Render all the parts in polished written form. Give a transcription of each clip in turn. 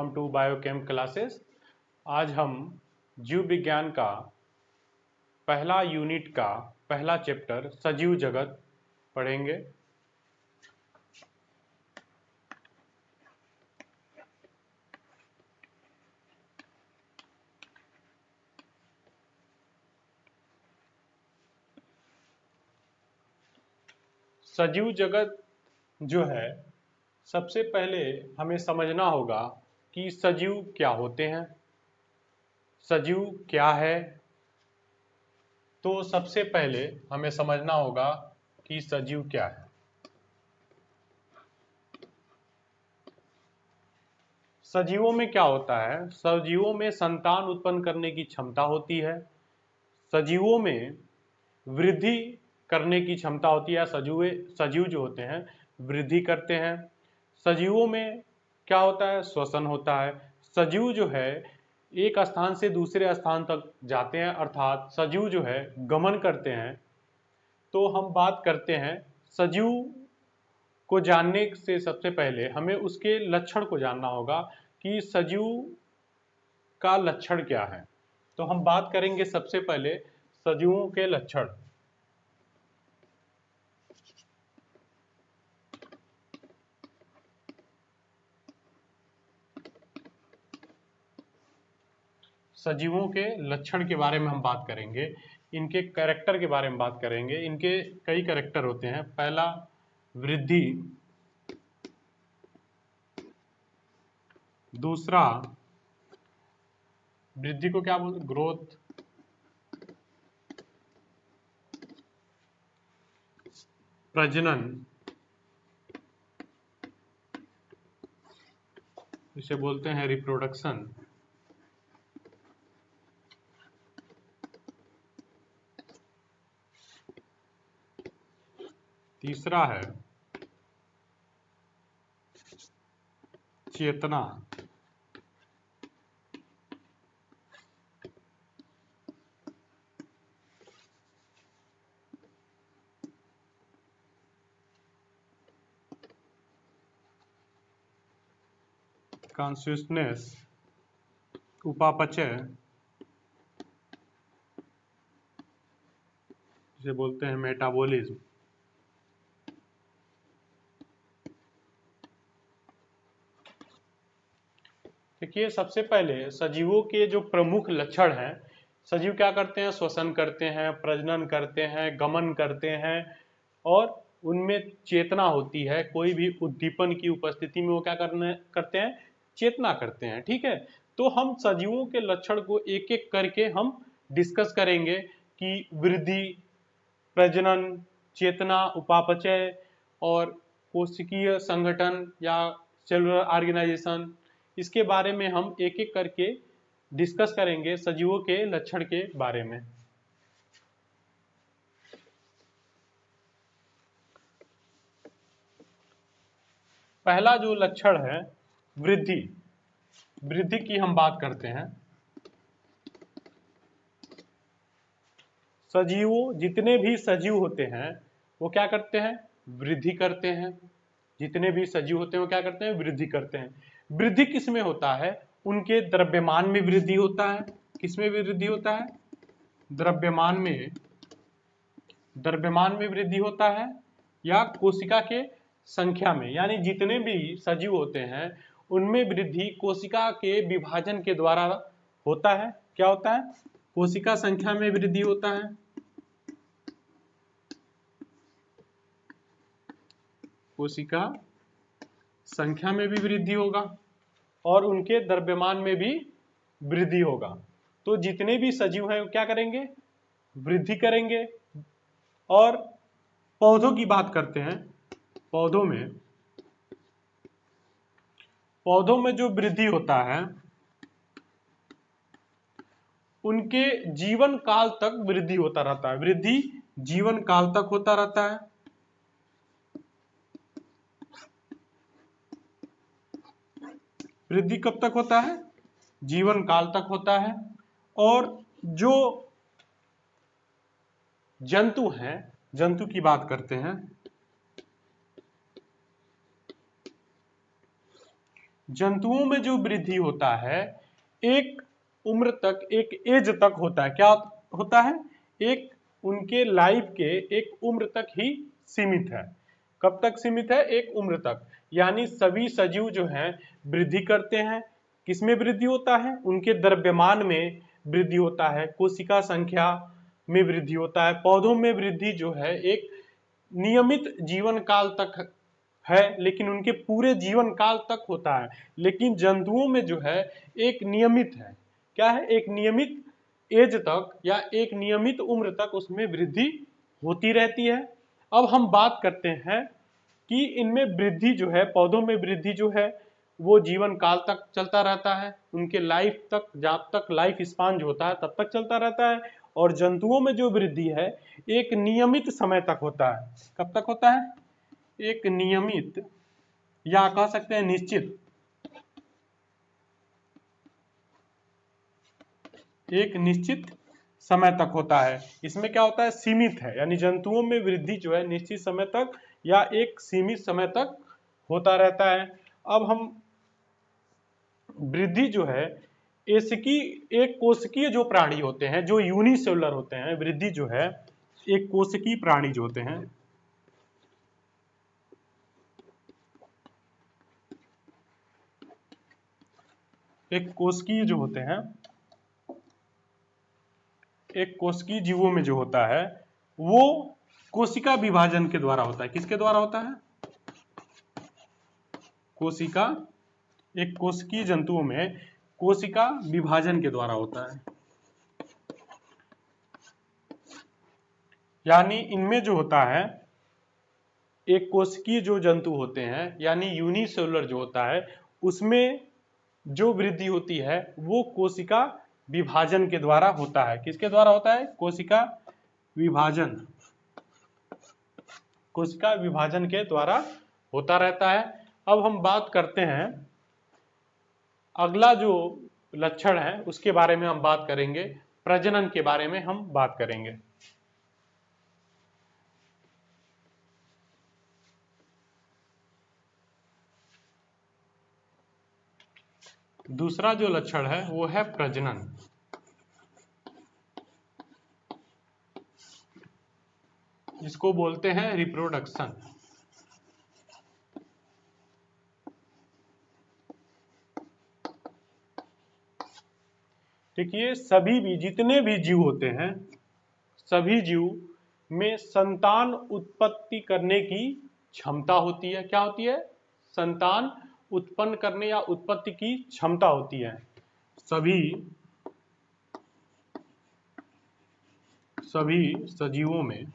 Welcome to biochem classes. आज हम जीव विज्ञान का पहला यूनिट का पहला चैप्टर सजीव जगत पढ़ेंगे। सजीव जगत जो है, सबसे पहले हमें समझना होगा कि सजीव क्या होते हैं, सजीव क्या है। तो सबसे पहले हमें समझना होगा कि सजीव क्या है। सजीवों में क्या होता है? सजीवों में संतान उत्पन्न करने की क्षमता होती है, सजीवों में वृद्धि करने की क्षमता होती है। सजीव जो होते हैं वृद्धि करते हैं। सजीवों में क्या होता है? श्वसन होता है। सजीव जो है एक स्थान से दूसरे स्थान तक जाते हैं, अर्थात सजीव जो है गमन करते हैं। तो हम बात करते हैं सजीव को जानने से सबसे पहले हमें उसके लक्षण को जानना होगा कि सजीव का लक्षण क्या है। तो हम बात करेंगे सबसे पहले सजीवों के लक्षण। सजीवों के लक्षण के बारे में हम बात करेंगे, इनके कैरेक्टर के बारे में बात करेंगे। इनके कई कैरेक्टर होते हैं। पहला वृद्धि, दूसरा वृद्धि को क्या बोलते? ग्रोथ। प्रजनन, इसे बोलते हैं रिप्रोडक्शन। तीसरा है चेतना। कॉन्शियसनेस, उपापचय, जिसे बोलते हैं मेटाबॉलिज्म। देखिए, सबसे पहले सजीवों के जो प्रमुख लक्षण हैं, सजीव क्या करते हैं? श्वसन करते हैं, प्रजनन करते हैं, गमन करते हैं, और उनमें चेतना होती है। कोई भी उद्दीपन की उपस्थिति में वो क्या करते हैं? चेतना करते हैं। ठीक है, तो हम सजीवों के लक्षण को एक एक करके हम डिस्कस करेंगे कि वृद्धि, प्रजनन, चेतना, उपापचय और कोशिकीय संगठन या सेलुलर ऑर्गेनाइजेशन, इसके बारे में हम एक एक करके डिस्कस करेंगे सजीवों के लक्षण के बारे में। पहला जो लक्षण है वृद्धि, वृद्धि की हम बात करते हैं। सजीवों, जितने भी सजीव होते हैं वो क्या करते हैं? वृद्धि करते हैं। जितने भी सजीव होते हैं वो क्या करते हैं? वृद्धि करते हैं। वृद्धि किस में होता है? उनके द्रव्यमान में वृद्धि होता है। किस में वृद्धि होता है? द्रव्यमान में, द्रव्यमान में वृद्धि होता है, या कोशिका के संख्या में। यानी जितने भी सजीव होते हैं उनमें वृद्धि कोशिका के विभाजन के द्वारा होता है। क्या होता है? कोशिका संख्या में वृद्धि होता है। कोशिका संख्या में भी वृद्धि होगा और उनके द्रव्यमान में भी वृद्धि होगा। तो जितने भी सजीव हैं वो क्या करेंगे? वृद्धि करेंगे। और पौधों की बात करते हैं। पौधों में जो वृद्धि होता है उनके जीवन काल तक वृद्धि होता रहता है। वृद्धि जीवन काल तक होता रहता है। वृद्धि कब तक होता है? जीवन काल तक होता है। और जो जंतु हैं, जंतु की बात करते हैं। जंतुओं में जो वृद्धि होता है एक उम्र तक, एक एज तक होता है। क्या होता है? एक उनके लाइफ के एक उम्र तक ही सीमित है। कब तक सीमित है? एक उम्र तक। यानी सभी सजीव जो हैं वृद्धि करते हैं। किसमें वृद्धि होता है? उनके द्रव्यमान में वृद्धि होता है, कोशिका संख्या में वृद्धि होता है। पौधों में वृद्धि जो है एक नियमित जीवन काल तक है, लेकिन उनके पूरे जीवन काल तक होता है। लेकिन जंतुओं में जो है एक नियमित है। क्या है? एक नियमित एज तक या एक नियमित उम्र तक उसमें वृद्धि होती रहती है। अब हम बात करते हैं कि इनमें वृद्धि जो है, पौधों में वृद्धि जो है वो जीवन काल तक चलता रहता है, उनके लाइफ तक, जब तक लाइफ स्पान जो होता है तब तक चलता रहता है। और जंतुओं में जो वृद्धि है एक नियमित समय तक होता है। कब तक होता है? एक नियमित या कह सकते हैं निश्चित, एक निश्चित समय तक होता है। इसमें क्या होता है? सीमित है। यानी जंतुओं में वृद्धि जो है निश्चित समय तक या एक सीमित समय तक होता रहता है। अब हम वृद्धि जो है इसकी, एक कोशिकीय जो प्राणी होते हैं, जो यूनिसेलुलर होते हैं, वृद्धि जो है एक कोशिकीय प्राणी जो होते हैं, एक कोशिकीय जो होते हैं, एक कोशिकीय जीवों में जो होता है वो कोशिका विभाजन के द्वारा होता है। किसके द्वारा होता है? कोशिका, एक कोशिकीय जंतुओं में कोशिका विभाजन के द्वारा होता है। यानी इनमें जो होता है एक कोशिकीय जो जंतु होते हैं, यानी यूनिसेलुलर जो होता है, उसमें जो वृद्धि होती है वो कोशिका विभाजन के द्वारा होता है। किसके द्वारा होता है? कोशिका विभाजन, कोशिका विभाजन के द्वारा होता रहता है। अब हम बात करते हैं, अगला जो लक्षण है उसके बारे में हम बात करेंगे, प्रजनन के बारे में हम बात करेंगे। दूसरा जो लक्षण है वो है प्रजनन। इसको बोलते हैं रिप्रोडक्शन। देखिए, सभी भी, जितने भी जीव होते हैं, सभी जीव में संतान उत्पत्ति करने की क्षमता होती है। क्या होती है? संतान उत्पन्न करने या उत्पत्ति की क्षमता होती है। सभी सभी सजीवों में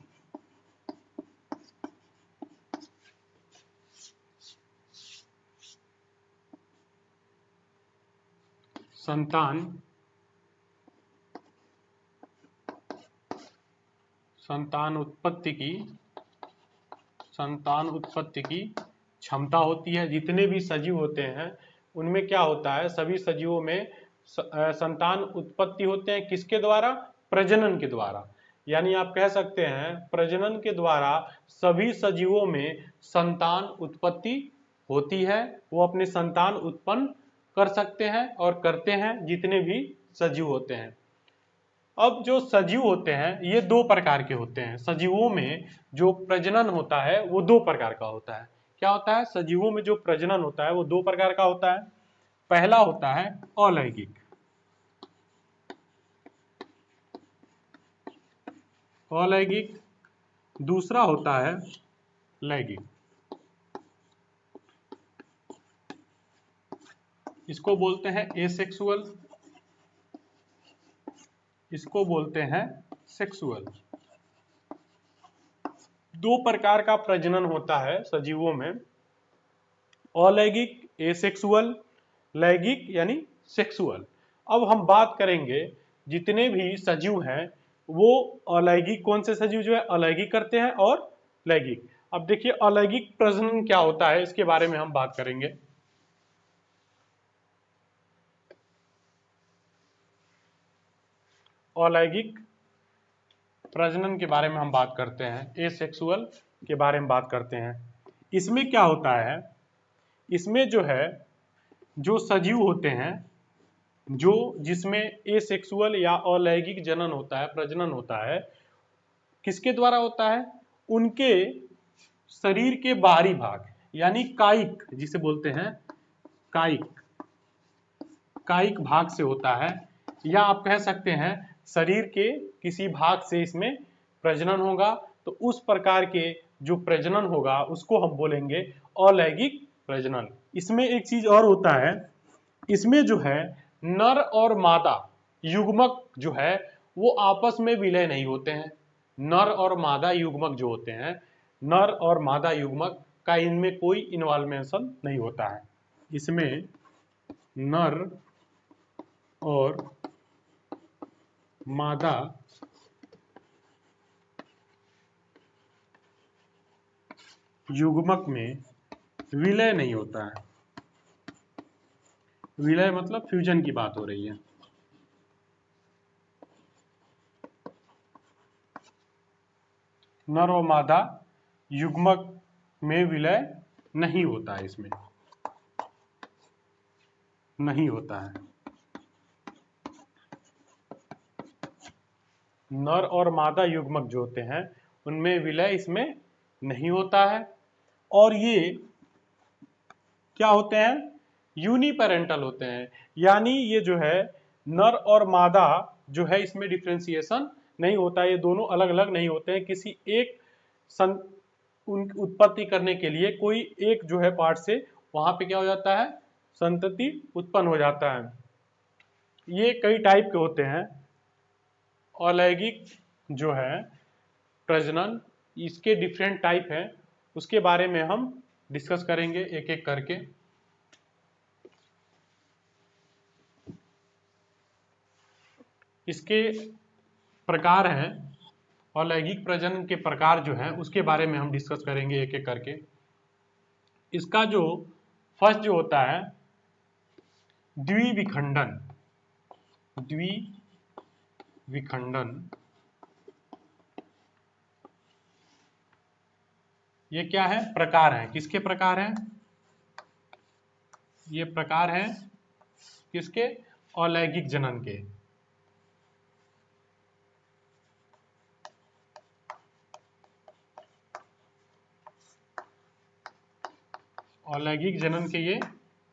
संतान संतान उत्पत्ति की क्षमता होती है। जितने भी सजीव होते हैं उनमें क्या होता है? सभी सजीवों में संतान उत्पत्ति होते हैं। किसके द्वारा? प्रजनन के द्वारा। यानी आप कह सकते हैं प्रजनन के द्वारा सभी सजीवों में संतान उत्पत्ति होती है। वो अपने संतान उत्पन्न कर सकते हैं और करते हैं, जितने भी सजीव होते हैं। अब जो सजीव होते हैं ये दो प्रकार के होते हैं। सजीवों में जो प्रजनन होता है वो दो प्रकार का होता है। क्या होता है? सजीवों में जो प्रजनन होता है वो दो प्रकार का होता है। पहला होता है अलैंगिक, अलैंगिक। दूसरा होता है लैंगिक। इसको बोलते हैं एसेक्सुअल, इसको बोलते हैं सेक्सुअल। दो प्रकार का प्रजनन होता है सजीवों में, अलैंगिक, एसेक्सुअल, लैंगिक यानी सेक्सुअल। अब हम बात करेंगे जितने भी सजीव हैं वो अलैंगिक, कौन से सजीव जो है अलैंगिक करते हैं और लैंगिक। अब देखिए अलैंगिक प्रजनन क्या होता है इसके बारे में हम बात करेंगे। अलैंगिक प्रजनन के बारे में हम बात करते हैं, एसेक्सुअल के बारे में बात करते हैं। इसमें क्या होता है? इसमें जो है जो सजीव होते हैं, जो जिसमें एसेक्सुअल या अलैंगिक जनन होता है, प्रजनन होता है, किसके द्वारा होता है? उनके शरीर के बाहरी भाग यानी कायिक, जिसे बोलते हैं कायिक, कायिक भाग से होता है, या आप कह सकते हैं शरीर के किसी भाग से इसमें प्रजनन होगा। तो उस प्रकार के जो प्रजनन होगा उसको हम बोलेंगे अलैंगिक प्रजनन। इसमें एक चीज और होता है, इसमें जो है नर और मादा युग्मक जो है वो आपस में विलय नहीं होते हैं। नर और मादा युग्मक जो होते हैं, नर और मादा युग्मक का इनमें कोई इन्वॉल्वेशन नहीं होता है। इसमें नर और मादा युग्मक में विलय नहीं होता है। विलय मतलब फ्यूजन की बात हो रही है। नर और मादा युग्मक में विलय नहीं होता है, इसमें नहीं होता है। नर और मादा युग्मक जो होते हैं उनमें विलय इसमें नहीं होता है। और ये क्या होते हैं? यूनिपेरेंटल होते हैं, यानी ये जो है नर और मादा जो है इसमें डिफ्रेंसिएशन नहीं होता है, ये दोनों अलग अलग नहीं होते हैं। किसी एक उत्पत्ति करने के लिए कोई एक जो है पार्ट से वहां पे क्या हो जाता है? संतति उत्पन्न हो जाता है। ये कई टाइप के होते हैं। अलैंगिक जो है प्रजनन, इसके डिफरेंट टाइप हैं, उसके बारे में हम डिस्कस करेंगे एक एक करके। इसके प्रकार हैं, अलैंगिक प्रजनन के प्रकार जो है उसके बारे में हम डिस्कस करेंगे एक एक करके। इसका जो फर्स्ट जो होता है द्विविखंडन। द्विविखंडन ये क्या है? प्रकार है। किसके प्रकार हैं? ये प्रकार हैं किसके? अलैंगिक जनन के। अलैंगिक जनन के ये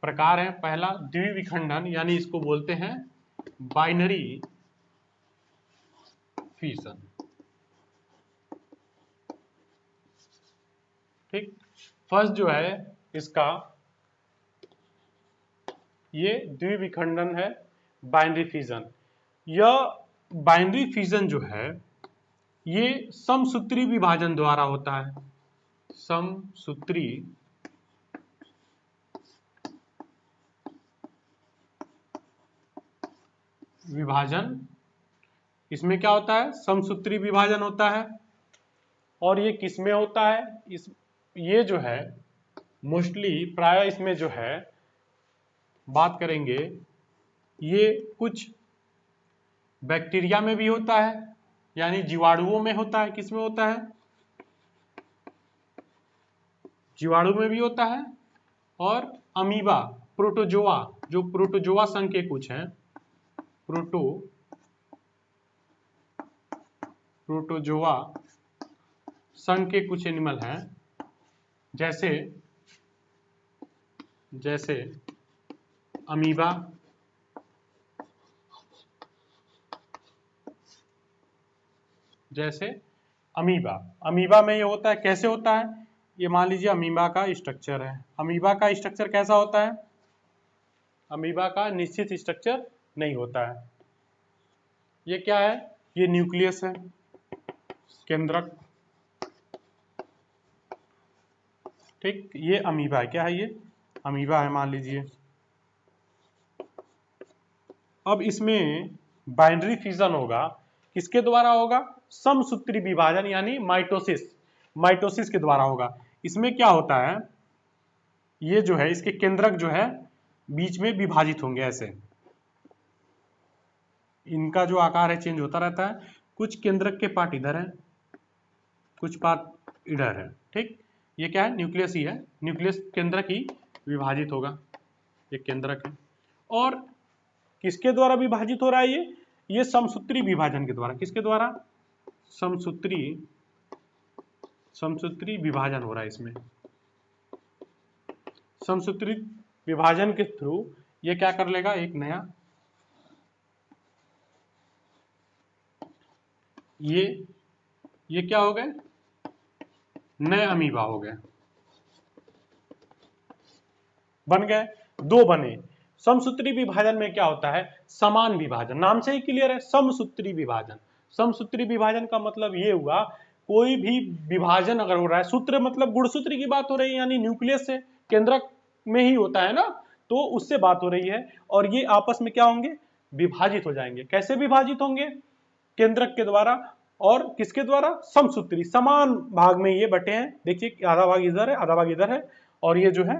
प्रकार हैं। पहला द्विविखंडन, यानी इसको बोलते हैं बाइनरी फिशन। ठीक, फर्स्ट जो है इसका ये द्विविखंडन है, बाइनरी फिजन। यह बाइनरी फिजन जो है ये समसूत्री विभाजन द्वारा होता है। समसूत्री विभाजन, इसमें क्या होता है? समसूत्री विभाजन होता है। और ये किसमें होता है? ये जो है मोस्टली प्राय इसमें जो है बात करेंगे, ये कुछ बैक्टीरिया में भी होता है, यानी जीवाणुओं में होता है। किसमें होता है? जीवाणु में भी होता है। और अमीबा, प्रोटोजोआ, जो प्रोटोजोआ संघ के कुछ हैं, प्रोटोजोआ संघ के कुछ एनिमल हैं, जैसे अमीबा, अमीबा में ये होता है। कैसे होता है? ये मान लीजिए अमीबा का स्ट्रक्चर है। अमीबा का स्ट्रक्चर कैसा होता है? अमीबा का निश्चित स्ट्रक्चर नहीं होता है। ये क्या है? ये न्यूक्लियस है, केंद्रक। ठीक, ये अमीबा है। क्या है? ये अमीबा है मान लीजिए। अब इसमें बाइनरी फिजन होगा, किसके द्वारा होगा? समसूत्री विभाजन यानी माइटोसिस के द्वारा होगा। इसमें क्या होता है? ये जो है इसके केंद्रक जो है बीच में विभाजित होंगे ऐसे। इनका जो आकार है चेंज होता रहता है। कुछ केंद्रक के पार्ट इधर है, कुछ पार्ट इधर है। ठीक, ये क्या है? न्यूक्लियस ही है। न्यूक्लियस केंद्रक ही विभाजित होगा। एक केंद्रक है। और किसके द्वारा विभाजित हो रहा है ये समसूत्री विभाजन के द्वारा। किसके द्वारा? समसूत्री विभाजन हो रहा है इसमें। समसूत्री विभाजन के थ्रू ये क्या कर लेगा, एक नया ये क्या हो गए, नए अमीबा हो गए, बन गए, दो बने। समसूत्री विभाजन में क्या होता है, समान विभाजन, नाम से ही क्लियर है, समसूत्री विभाजन। समसूत्री विभाजन का मतलब ये हुआ कोई भी विभाजन अगर हो रहा है, सूत्र मतलब गुणसूत्र की बात हो रही है, यानी न्यूक्लियस से केंद्रक में ही होता है ना, तो उससे बात हो रही है, और ये आपस में क्या होंगे, विभाजित हो जाएंगे। कैसे विभाजित होंगे? केंद्रक के द्वारा, और किसके द्वारा, समसूत्री, समान भाग में ये बटे हैं। देखिए आधा भाग इधर है, आधा भाग इधर है, और ये जो है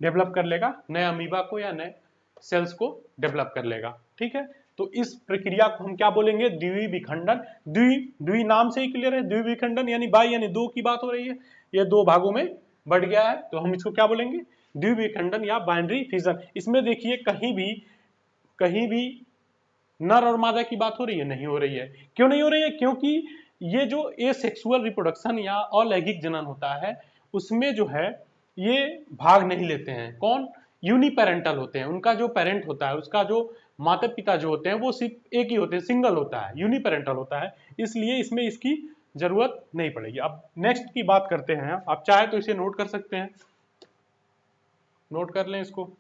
डेवलप कर लेगा नए अमीबा को या नए सेल्स को डेवलप कर लेगा। ठीक है, तो इस प्रक्रिया को हम क्या बोलेंगे, द्विवीय विखंडन। द्वि नाम से ही क्लियर है, द्विवीय विखंडन यानी बाई यानी दो की बात हो रही है, ये दो भागों में बढ़ गया है, तो हम इसको क्या बोलेंगे, द्विवीय विखंडन या बाइनरी फिजन। इसमें देखिए कहीं भी नर और मादा की बात हो रही है, नहीं हो रही है। क्यों नहीं हो रही है? क्योंकि ये जो एसेक्सुअल रिप्रोडक्शन या अलैंगिक जनन होता है, उसमें जो है ये भाग नहीं लेते हैं। कौन? यूनिपेरेंटल होते हैं, उनका जो पेरेंट होता है, उसका जो माता पिता जो होते हैं वो सिर्फ एक ही होते हैं, सिंगल होता है, यूनिपेरेंटल होता है, इसलिए इसमें इसकी जरूरत नहीं पड़ेगी। अब नेक्स्ट की बात करते हैं, आप चाहे तो इसे नोट कर सकते हैं, नोट कर लें इसको।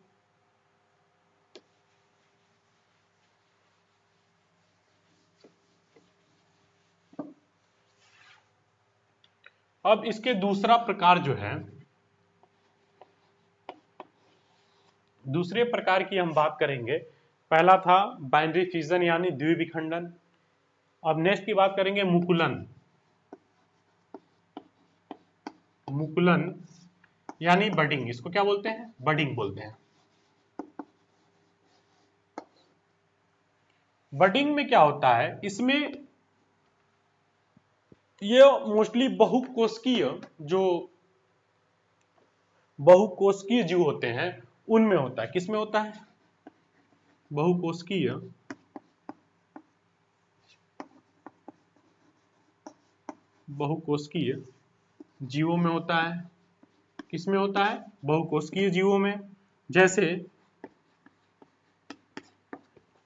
अब इसके दूसरा प्रकार जो है, दूसरे प्रकार की हम बात करेंगे। पहला था बाइनरी फिजन यानी द्विविखंडन। अब नेक्स्ट की बात करेंगे मुकुलन। मुकुलन यानी बडिंग, इसको क्या बोलते हैं, बडिंग बोलते हैं। बडिंग में क्या होता है, इसमें ये मोस्टली बहुकोशिकीय जीव होते हैं, उनमें होता है। किसमें होता है? बहुकोशिकीय जीवों में होता है। किसमें होता है? बहुकोशिकीय जीवों में। जैसे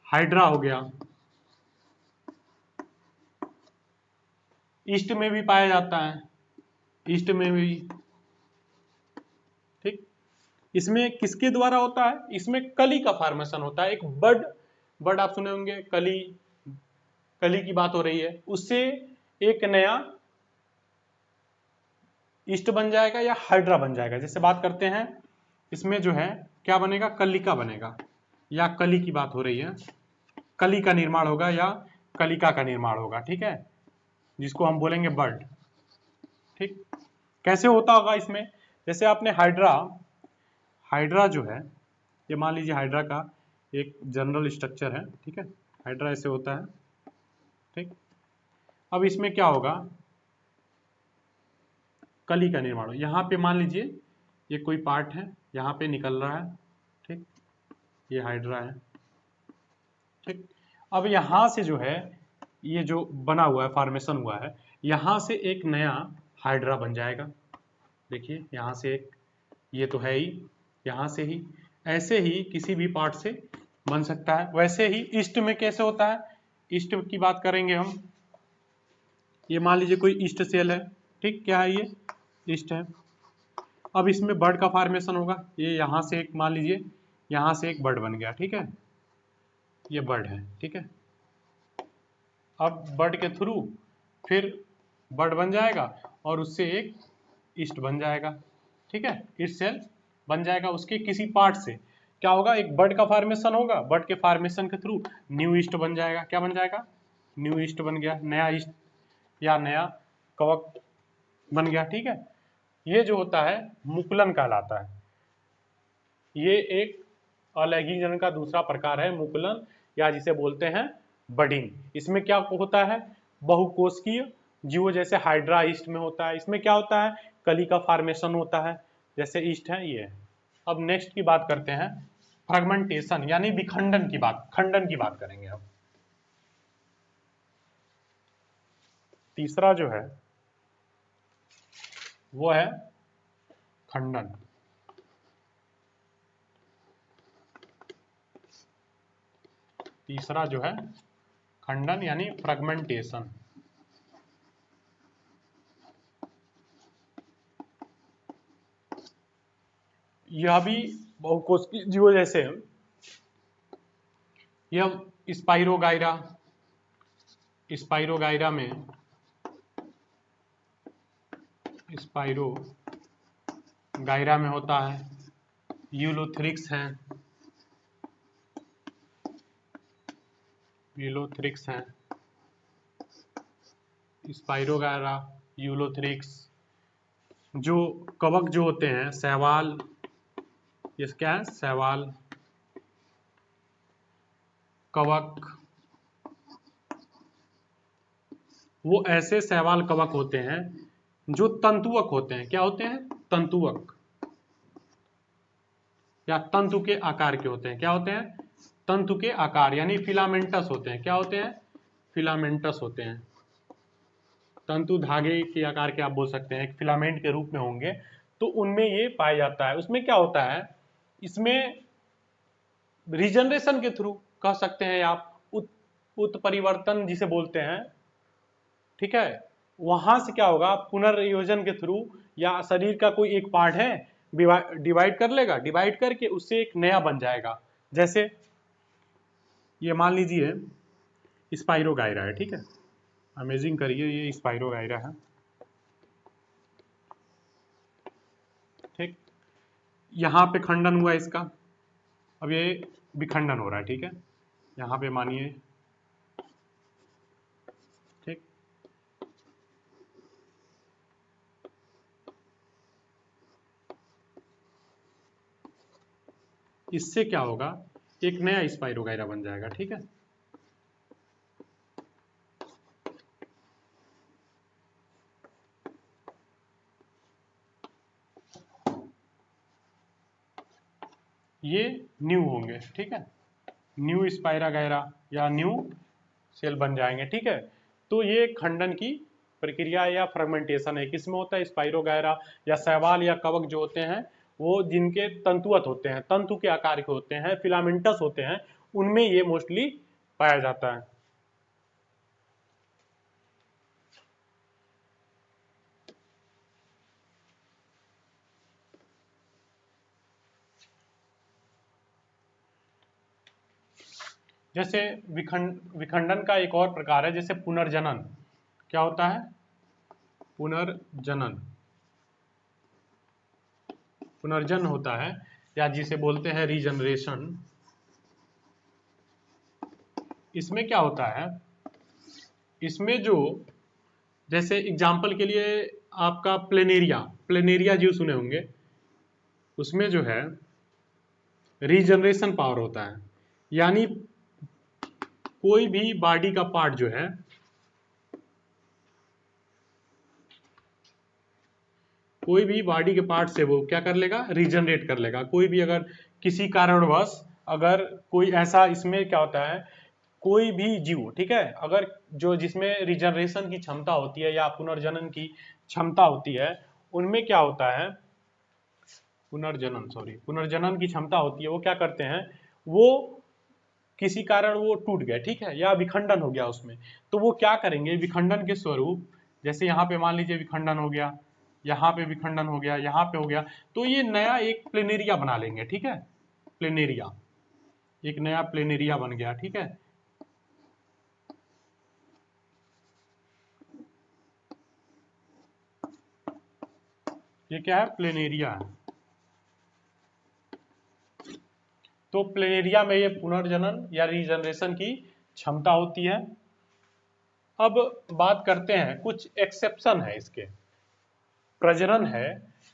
हाइड्रा हो गया, ईस्ट में भी पाया जाता है, ईस्ट में भी। ठीक, इसमें किसके द्वारा होता है? इसमें कली का फॉर्मेशन होता है, एक बर्ड आप सुने होंगे, कली की बात हो रही है, उससे एक नया ईस्ट बन जाएगा या हाइड्रा बन जाएगा। जैसे बात करते हैं, इसमें जो है क्या बनेगा, कलिका बनेगा, या कली की बात हो रही है, कली का निर्माण होगा या कलिका का निर्माण होगा। ठीक है, जिसको हम बोलेंगे बर्ड। ठीक, कैसे होता होगा इसमें? जैसे आपने हाइड्रा जो है, ये मान लीजिए हाइड्रा का एक जनरल स्ट्रक्चर है। ठीक है, हाइड्रा ऐसे होता है। ठीक, अब इसमें क्या होगा, कली का निर्माण हो। यहाँ पे मान लीजिए ये कोई पार्ट है, यहाँ पे निकल रहा है। ठीक, ये हाइड्रा है। ठीक, अब यहाँ से जो है ये जो बना हुआ है, फॉर्मेशन हुआ है, यहाँ से एक नया हाइड्रा बन जाएगा। देखिए यहाँ से एक, ये तो है ही, यहाँ से ही, ऐसे ही किसी भी पार्ट से बन सकता है। वैसे ही ईस्ट में कैसे होता है, ईस्ट की बात करेंगे हम। ये मान लीजिए कोई ईस्ट सेल है। ठीक, क्या है ये, ईस्ट है। अब इसमें बर्ड का फॉर्मेशन होगा, ये यहाँ से एक, मान लीजिए यहाँ से एक बर्ड बन गया। ठीक है, ये बर्ड है। ठीक है, अब बर्ड के थ्रू फिर बर्ड बन जाएगा और उससे एक ईस्ट बन जाएगा। ठीक है, ईस्ट सेल बन जाएगा, उसके किसी पार्ट से क्या होगा, एक बर्ड का फॉर्मेशन होगा, बर्ड के फॉर्मेशन के थ्रू न्यू ईस्ट बन जाएगा। क्या बन जाएगा, न्यू ईस्ट बन गया, नया ईस्ट या नया कवक बन गया। ठीक है, ये जो होता है मुकुलन कहलाता है। ये एक अलैंगिक जनन का दूसरा प्रकार है, मुकुलन, या जिसे बोलते हैं बडिंग। इसमें क्या होता है, बहुकोशिकीय जीवो, जैसे हाइड्रा ईस्ट में होता है। इसमें क्या होता है, कली का फॉर्मेशन होता है, जैसे ईस्ट है ये। अब नेक्स्ट की बात करते हैं, फ्रेगमेंटेशन यानी विखंडन की बात, खंडन की बात करेंगे अब। तीसरा जो है वो है खंडन। तीसरा जो है खंडन यानी फ्रेगमेंटेशन। यह भी बहुकोशिकीय जीवों जैसे यह स्पाइरोगाइरा, स्पाइरोगाइरा में स्पाइरोगाइरा में होता है, यूलोथ्रिक्स हैं, यूलोथ्रिक्स हैं, स्पाइरोगाइरा, यूलोथ्रिक्स। जो कवक जो होते हैं शैवाल, ये क्या है शैवाल कवक, वो ऐसे शैवाल कवक होते हैं जो तंतुवक होते हैं। क्या होते हैं? तंतुवक या तंतु के आकार के होते हैं। क्या होते हैं? तंतु के आकार यानी फिलामेंटस होते हैं। क्या होते हैं? फिलामेंटस होते हैं। तंतु धागे के आकार के आप बोल सकते हैं, एक फिलामेंट के रूप में होंगे, तो उनमें ये पाया जाता है। उसमें क्या होता है, इसमें रीजनरेशन के थ्रू कह सकते हैं आप, उत्परिवर्तन जिसे बोलते हैं, ठीक है, वहां से क्या होगा, पुनर्योजन के थ्रू या शरीर का कोई एक पार्ट है डिवाइड कर लेगा, डिवाइड करके उससे एक नया बन जाएगा। जैसे ये मान लीजिए स्पाइरोगाइरा है, ठीक है, अमेजिंग करिए, ये स्पाइरोगाइरा है, ठीक, यहाँ पे खंडन हुआ इसका, अब ये विखंडन हो रहा है, ठीक है, यहाँ पे मानिए, ठीक, इससे क्या होगा, एक नया स्पाइरोगाइरा बन जाएगा, ठीक है। ये न्यू होंगे, ठीक है, न्यू स्पाइरोगाइरा या न्यू सेल बन जाएंगे, ठीक है। तो ये खंडन की प्रक्रिया या फ्रेगमेंटेशन है, किसमें होता है, स्पाइरोगाइरा या शैवाल या कवक जो होते हैं, वो जिनके तंतुवत होते हैं, तंतु के आकार के होते हैं, फिलामेंटस होते हैं, उनमें ये मोस्टली पाया जाता है। जैसे विखंडन का एक और प्रकार है, जैसे पुनर्जनन। क्या होता है? पुनर्जनन, पुनर्जन होता है, या जिसे बोलते हैं रीजनरेशन। इसमें क्या होता है, इसमें जो, जैसे एग्जाम्पल के लिए आपका प्लेनेरिया, प्लेनेरिया जीव सुने होंगे, उसमें जो है रीजनरेशन पावर होता है, यानी कोई भी बॉडी का पार्ट जो है, कोई भी बॉडी के पार्ट से वो क्या कर लेगा, रीजनरेट कर लेगा। कोई भी अगर किसी कारणवश, अगर कोई ऐसा, इसमें क्या होता है, कोई भी जीव, ठीक है, अगर जो जिसमें रीजनरेशन की क्षमता होती है या पुनर्जनन की क्षमता होती है, उनमें क्या होता है, पुनर्जनन की क्षमता होती है, वो क्या करते हैं, वो किसी कारण वो टूट गए, ठीक है, या विखंडन हो गया उसमें, तो वो क्या करेंगे, विखंडन के स्वरूप, जैसे यहाँ पे मान लीजिए विखंडन हो गया, यहाँ पे विखंडन हो गया, यहाँ पे हो गया, तो ये नया एक प्लेनेरिया बना लेंगे, ठीक है, प्लेनेरिया, एक नया प्लेनेरिया बन गया, ठीक है। ये क्या है, प्लेनेरिया है। तो प्लेनेरिया में ये पुनर्जनन या रीजनरेशन की क्षमता होती है। अब बात करते हैं, कुछ एक्सेप्शन है इसके, प्रजनन है,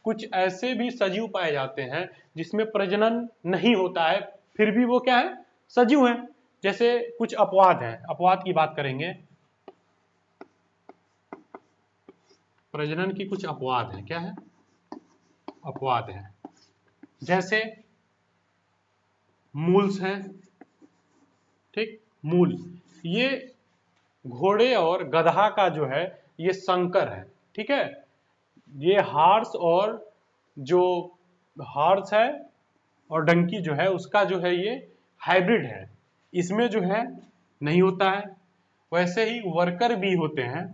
कुछ ऐसे भी सजीव पाए जाते हैं जिसमें प्रजनन नहीं होता है, फिर भी वो क्या है, सजीव है। जैसे कुछ अपवाद हैं, अपवाद की बात करेंगे, प्रजनन की कुछ अपवाद हैं, क्या है, अपवाद हैं, जैसे मूल्स हैं, ठीक, मूल। ये घोड़े और गधा का जो है ये संकर है, ठीक है। ये हॉर्स और जो हॉर्स है और डंकी जो है उसका जो है ये हाइब्रिड है, इसमें जो है नहीं होता है। वैसे ही वर्कर बी होते हैं,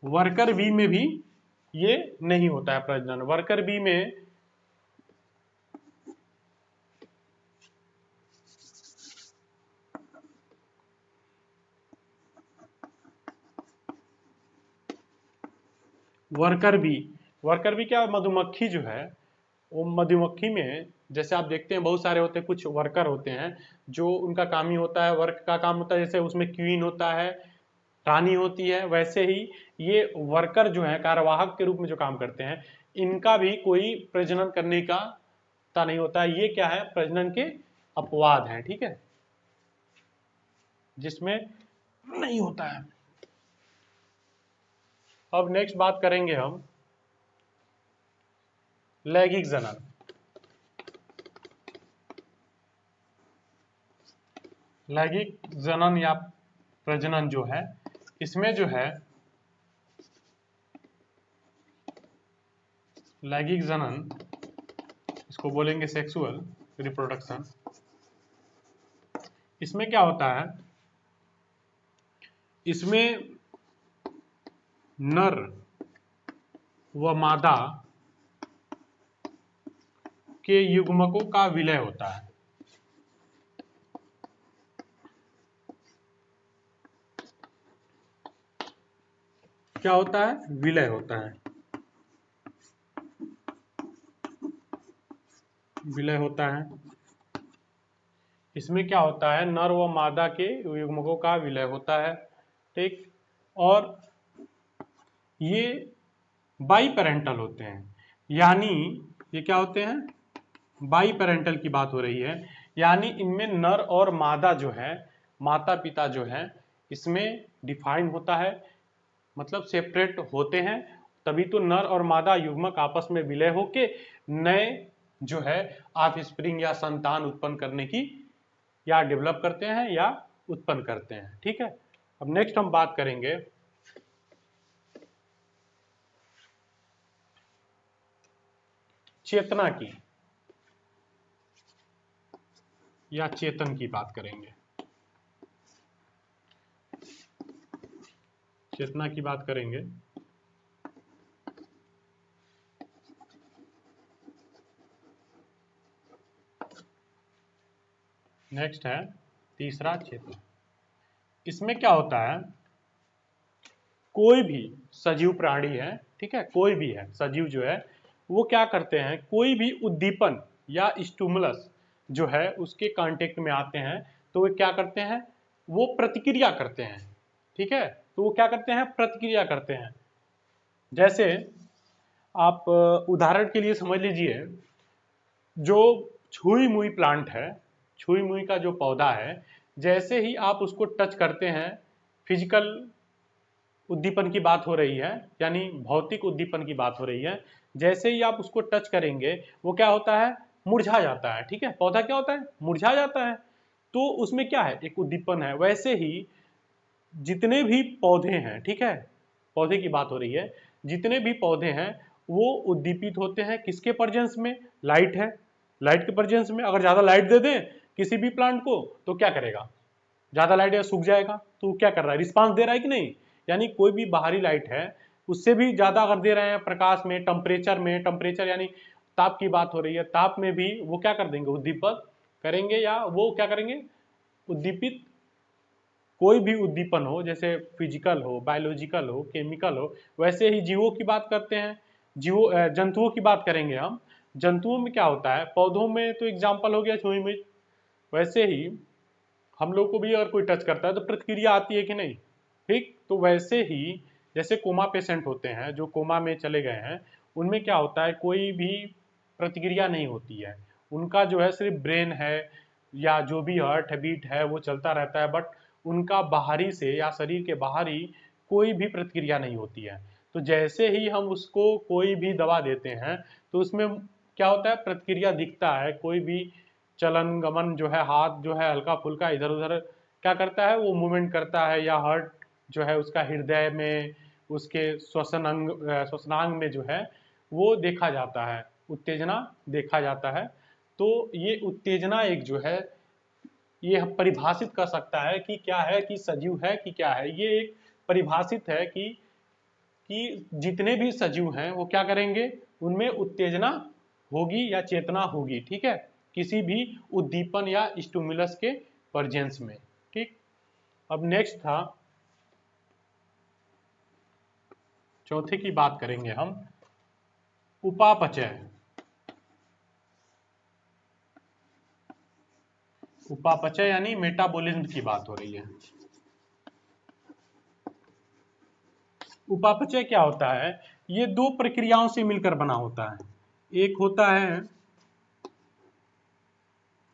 वर्कर बी में भी ये नहीं होता है प्रजनन। वर्कर बी में वर्कर बी क्या, मधुमक्खी जो है वो मधुमक्खी में जैसे आप देखते हैं बहुत सारे होते हैं, कुछ वर्कर होते हैं जो उनका काम ही होता है, वर्क का काम होता है, जैसे उसमें क्वीन होता है, रानी होती है, वैसे ही ये वर्कर जो है कार्यवाहक के रूप में जो काम करते हैं, इनका भी कोई प्रजनन करने का नहीं होता है। ये क्या है, प्रजनन के अपवाद हैं, ठीक है, जिसमें नहीं होता है। अब नेक्स्ट बात करेंगे हम लैंगिक जनन। लैंगिक जनन या प्रजनन जो है, इसमें जो है लैंगिक जनन, इसको बोलेंगे सेक्सुअल रिप्रोडक्शन। इसमें क्या होता है, इसमें नर व मादा के युग्मकों का विलय होता है। क्या होता है, विलय होता है, विलय होता है। इसमें क्या होता है, नर व मादा के युग्मकों का विलय होता है, ठीक। और ये बाई पेरेंटल होते हैं, यानी ये क्या होते हैं, बाई पेरेंटल की बात हो रही है, यानी इनमें नर और मादा जो है, माता पिता जो है, इसमें डिफाइन होता है, मतलब सेपरेट होते हैं, तभी तो नर और मादा युग्मक आपस में विलय होके नए जो है ऑफस्प्रिंग या संतान उत्पन्न करने की या डेवलप करते हैं या उत्पन्न करते हैं, ठीक है। अब नेक्स्ट हम बात करेंगे चेतना की, या चेतन की बात करेंगे, चेतना की बात करेंगे। नेक्स्ट है तीसरा चेतना। इसमें क्या होता है, कोई भी सजीव प्राणी है, ठीक है, कोई भी है सजीव जो है, वो क्या करते हैं, कोई भी उद्दीपन या स्टिमुलस जो है उसके कांटेक्ट में आते हैं तो वो क्या करते हैं, वो प्रतिक्रिया करते हैं, ठीक है। तो वो क्या करते हैं, प्रतिक्रिया करते हैं। जैसे आप उदाहरण के लिए समझ लीजिए, जो छुई मुई प्लांट है, छुई मुई का जो पौधा है, जैसे ही आप उसको टच करते हैं, फिजिकल उद्दीपन की बात हो रही है, यानी भौतिक उद्दीपन की बात हो रही है, जैसे ही आप उसको टच करेंगे वो क्या होता है, मुरझा जाता है, ठीक है, पौधा क्या होता है, मुरझा जाता है। तो उसमें क्या है, एक उद्दीपन है। वैसे ही जितने भी पौधे हैं, ठीक है, पौधे की बात हो रही है, जितने भी पौधे हैं वो उद्दीपित होते हैं किसके प्रेजेंस में, लाइट है, लाइट के प्रेजेंस में। अगर ज्यादा लाइट दे दें किसी भी प्लांट को तो क्या करेगा, ज्यादा लाइट है सूख जाएगा, तो क्या कर रहा है, रिस्पांस दे रहा है कि नहीं। यानी कोई भी बाहरी लाइट है उससे भी ज्यादा अगर दे रहे हैं प्रकाश में, टेम्परेचर यानी ताप की बात हो रही है, ताप में भी वो क्या कर देंगे, उद्दीपक करेंगे, या वो क्या करेंगे, उद्दीपित। कोई भी उद्दीपन हो, जैसे फिजिकल हो, बायोलॉजिकल हो, केमिकल हो, वैसे ही जीवों की बात करते हैं, जंतुओं की बात करेंगे हम। जंतुओं में क्या होता है, पौधों में तो एग्जाम्पल हो गया छुई में, वैसे ही हम लोग को भी अगर कोई टच करता है तो प्रतिक्रिया आती है कि नहीं, ठीक। तो वैसे ही जैसे कोमा पेशेंट होते हैं जो कोमा में चले गए हैं, उनमें क्या होता है, कोई भी प्रतिक्रिया नहीं होती है, उनका जो है सिर्फ ब्रेन है या जो भी हार्ट है बीट है वो चलता रहता है, बट उनका बाहरी से या शरीर के बाहरी कोई भी प्रतिक्रिया नहीं होती है। तो जैसे ही हम उसको कोई भी दवा देते हैं तो उसमें क्या होता है, प्रतिक्रिया दिखता है, कोई भी चलन गमन जो है, हाथ जो है हल्का फुल्का इधर उधर क्या करता है, वो मूवमेंट करता है, या हार्ट जो है उसका हृदय में, उसके श्वसनांग में जो है वो देखा जाता है, उत्तेजना देखा जाता है। तो ये उत्तेजना एक जो है, ये हम परिभाषित कर सकता है कि क्या है, कि सजीव है कि क्या है। ये एक परिभाषित है कि जितने भी सजीव हैं वो क्या करेंगे, उनमें उत्तेजना होगी या चेतना होगी, ठीक है, किसी भी उद्दीपन या स्टिमुलस के प्रेजेंस में। ठीक, अब नेक्स्ट था, चौथे की बात करेंगे हम, उपापचय। उपापचय यानी मेटाबॉलिज्म की बात हो रही है। उपापचय क्या होता है, ये दो प्रक्रियाओं से मिलकर बना होता है। एक होता है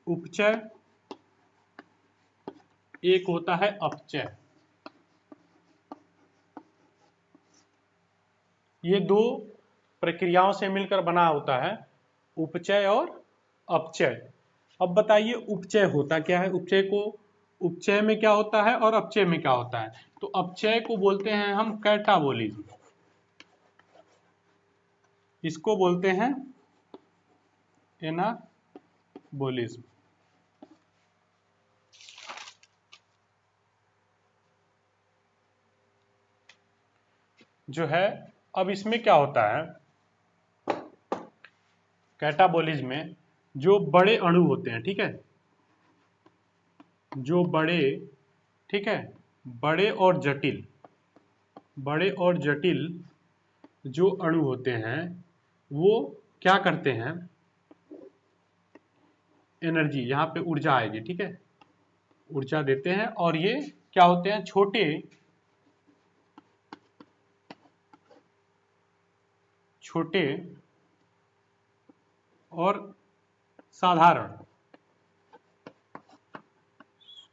उपचय, एक होता है अपचय। ये दो प्रक्रियाओं से मिलकर बना होता है, उपचय और अपचय। अब बताइए उपचय होता क्या है, उपचय को, उपचय में क्या होता है और अपचय में क्या होता है। तो अपचय को बोलते हैं हम कैटाबोलिज्म, इसको बोलते हैं एनाबोलिज्म। जो है, अब इसमें क्या होता है, कैटाबोलिज्म में जो बड़े अणु होते हैं, ठीक है, जो बड़े, ठीक है, बड़े और जटिल, बड़े और जटिल जो अणु होते हैं वो क्या करते हैं, एनर्जी, यहाँ पे ऊर्जा आएगी, ठीक है, ऊर्जा देते हैं, और ये क्या होते हैं, छोटे छोटे और साधारण,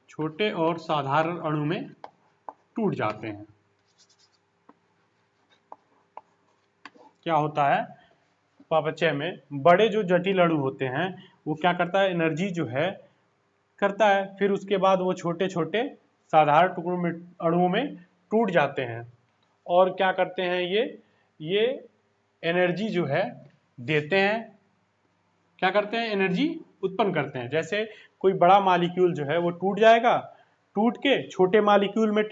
छोटे और साधारण अणु में टूट जाते हैं। क्या होता है, उपापचय में बड़े जो जटिल अणु होते हैं वो क्या करता है, एनर्जी जो है करता है, फिर उसके बाद वो छोटे छोटे साधारण टुकड़ों में, अणुओं में टूट जाते हैं, और क्या करते हैं, ये एनर्जी जो है देते हैं, क्या करते हैं, एनर्जी उत्पन्न करते हैं। जैसे कोई बड़ा मॉलिक्यूल जो है वो टूट जाएगा, टूट के छोटे मॉलिक्यूल में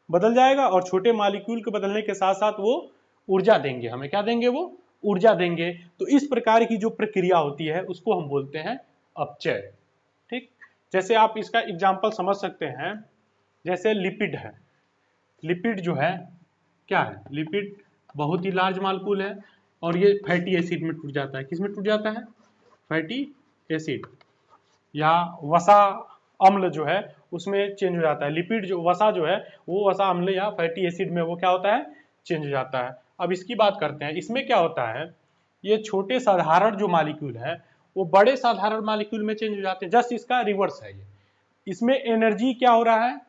बदल जाएगा, और छोटे मॉलिक्यूल के बदलने के साथ साथ वो ऊर्जा देंगे हमें, क्या देंगे, वो ऊर्जा देंगे। तो इस प्रकार की जो प्रक्रिया होती है उसको हम बोलते हैं अपचय। ठीक, जैसे आप इसका एग्जाम्पल समझ सकते हैं, जैसे लिपिड है, लिपिड जो है क्या है, लिपिड बहुत ही लार्ज मॉलिक्यूल है, और ये फैटी एसिड में टूट जाता है, किस में टूट जाता है, फैटी एसिड, या वसा अम्ल जो है उसमें चेंज हो जाता है। लिपिड जो वसा जो है वो वसा अम्ल या फैटी एसिड में वो क्या होता है, चेंज हो जाता है। अब इसकी बात करते हैं, इसमें क्या होता है, ये छोटे साधारण जो मॉलिक्यूल है वो बड़े साधारण मॉलिक्यूल में चेंज हो जाते हैं, जस्ट इसका रिवर्स है ये। इसमें एनर्जी क्या हो रहा है,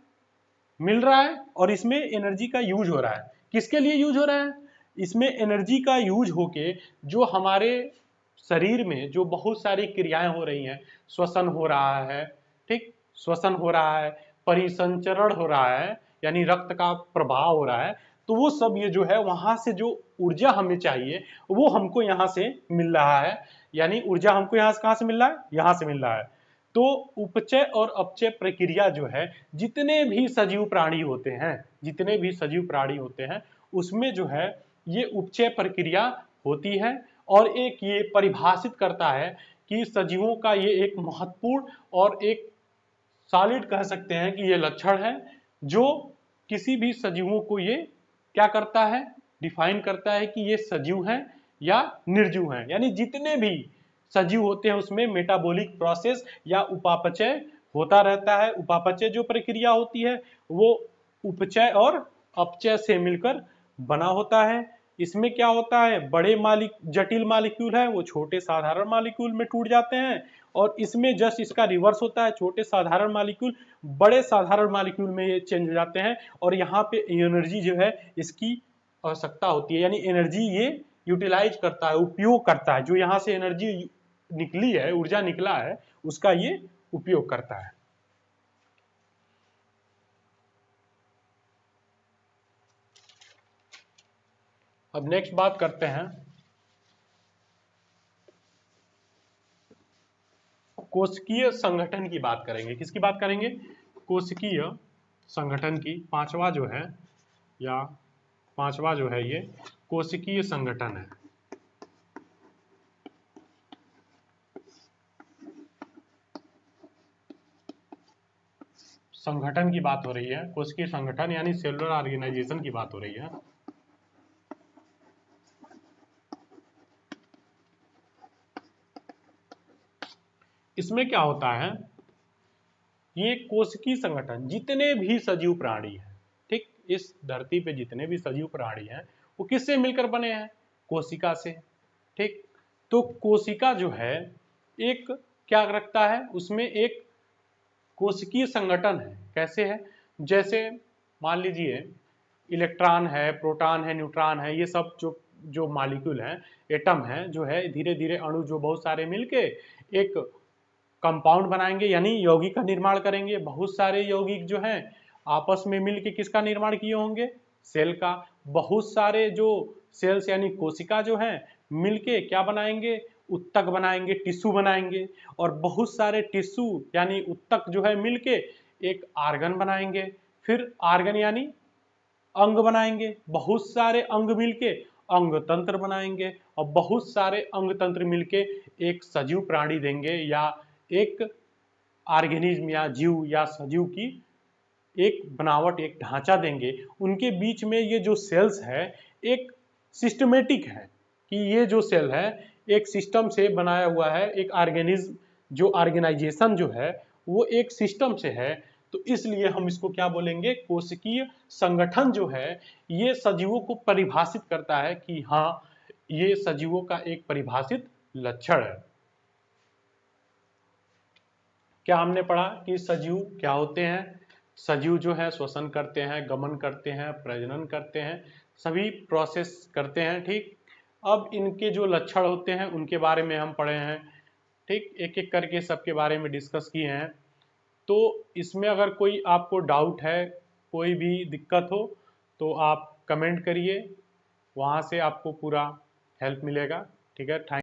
मिल रहा है, और इसमें एनर्जी का यूज हो रहा है। किसके लिए यूज हो रहा है, इसमें एनर्जी का यूज होके जो हमारे शरीर में जो बहुत सारी क्रियाएं हो रही हैं, श्वसन हो रहा है, ठीक, श्वसन हो रहा है, परिसंचरण हो रहा है, यानी रक्त का प्रवाह हो रहा है, तो वो सब ये जो है वहां से जो ऊर्जा हमें चाहिए वो हमको यहाँ से मिल रहा है। यानी ऊर्जा हमको यहाँ से कहाँ से मिल रहा है, यहाँ से मिल रहा है। तो उपचय और अपचय प्रक्रिया जो है, जितने भी सजीव प्राणी होते हैं, जितने भी सजीव प्राणी होते हैं उसमें जो है ये उपचय प्रक्रिया होती है, और एक ये परिभाषित करता है कि सजीवों का ये एक महत्वपूर्ण और एक सॉलिड कह सकते हैं कि ये लक्षण है जो किसी भी सजीवों को ये क्या करता है, डिफाइन करता है कि ये सजीव हैं या निर्जीव हैं। यानी जितने भी सजीव होते हैं उसमें मेटाबॉलिक प्रोसेस या उपापचय होता रहता है। उपापचय जो प्रक्रिया होती है वो उपचय और अपचय से मिलकर बना होता है। इसमें क्या होता है, बड़े जटिल मॉलिक्यूल है वो छोटे साधारण मॉलिक्यूल में टूट जाते हैं, और इसमें जस्ट इसका रिवर्स होता है, छोटे साधारण मॉलिक्यूल बड़े साधारण मॉलिक्यूल में ये चेंज हो जाते हैं, और यहाँ पे एनर्जी जो है इसकी आवश्यकता होती है, यानी एनर्जी ये यूटिलाइज करता है, उपयोग करता है, जो यहाँ से एनर्जी निकली है, ऊर्जा निकला है, उसका ये उपयोग करता है। अब नेक्स्ट बात करते हैं कोशिकीय संगठन की बात करेंगे। किसकी बात करेंगे? कोशिकीय संगठन की। पांचवा जो है ये कोशिकीय संगठन है। संगठन की बात हो रही है, कोशिकीय संगठन यानी सेलुलर ऑर्गेनाइजेशन की बात हो रही है। इसमें क्या होता है, ये कोशिकीय संगठन जितने भी सजीव प्राणी हैं, ठीक, इस धरती पे जितने भी सजीव प्राणी हैं वो किससे मिलकर बने हैं? कोशिका से। ठीक, तो कोशिका जो है एक क्या रखता है, उसमें एक कोशिकीय संगठन है। कैसे है? जैसे मान लीजिए इलेक्ट्रॉन है, प्रोटॉन है, न्यूट्रॉन है, ये सब जो जो मॉलिक्यूल है, एटम है, जो है धीरे धीरे अणु जो बहुत सारे मिलके एक कंपाउंड बनाएंगे, यानी यौगिक का निर्माण करेंगे। बहुत सारे यौगिक जो हैं आपस में मिलके किसका निर्माण किए होंगे? सेल का। बहुत सारे जो सेल्स यानी कोशिका जो हैं मिलके क्या बनाएंगे? उत्तक बनाएंगे, टिश्यू बनाएंगे। और बहुत सारे टिश्यू यानी उत्तक जो है मिलके एक आर्गन बनाएंगे। फिर आर्गन यानी अंग बनाएंगे। बहुत सारे अंग मिलके अंग तंत्र बनाएंगे। और बहुत सारे अंग तंत्र मिलके एक सजीव प्राणी देंगे, या एक ऑर्गेनिज्म या जीव या सजीव की एक बनावट, एक ढांचा देंगे। उनके बीच में ये जो सेल्स है एक सिस्टमेटिक है, कि ये जो सेल है एक सिस्टम से बनाया हुआ है। एक ऑर्गेनिज्म जो ऑर्गेनाइजेशन जो है वो एक सिस्टम से है। तो इसलिए हम इसको क्या बोलेंगे? कोशिकीय संगठन जो है ये सजीवों को परिभाषित करता है कि हाँ, ये सजीवों का एक परिभाषित लक्षण है। क्या हमने पढ़ा कि सजीव क्या होते हैं? सजीव जो है श्वसन करते हैं, गमन करते हैं, प्रजनन करते हैं, सभी प्रोसेस करते हैं। ठीक, अब इनके जो लक्षण होते हैं उनके बारे में हम पढ़े हैं। ठीक, एक एक करके सबके बारे में डिस्कस किए हैं। तो इसमें अगर कोई आपको डाउट है, कोई भी दिक्कत हो, तो आप कमेंट करिए, वहाँ से आपको पूरा हेल्प मिलेगा। ठीक है, थैंक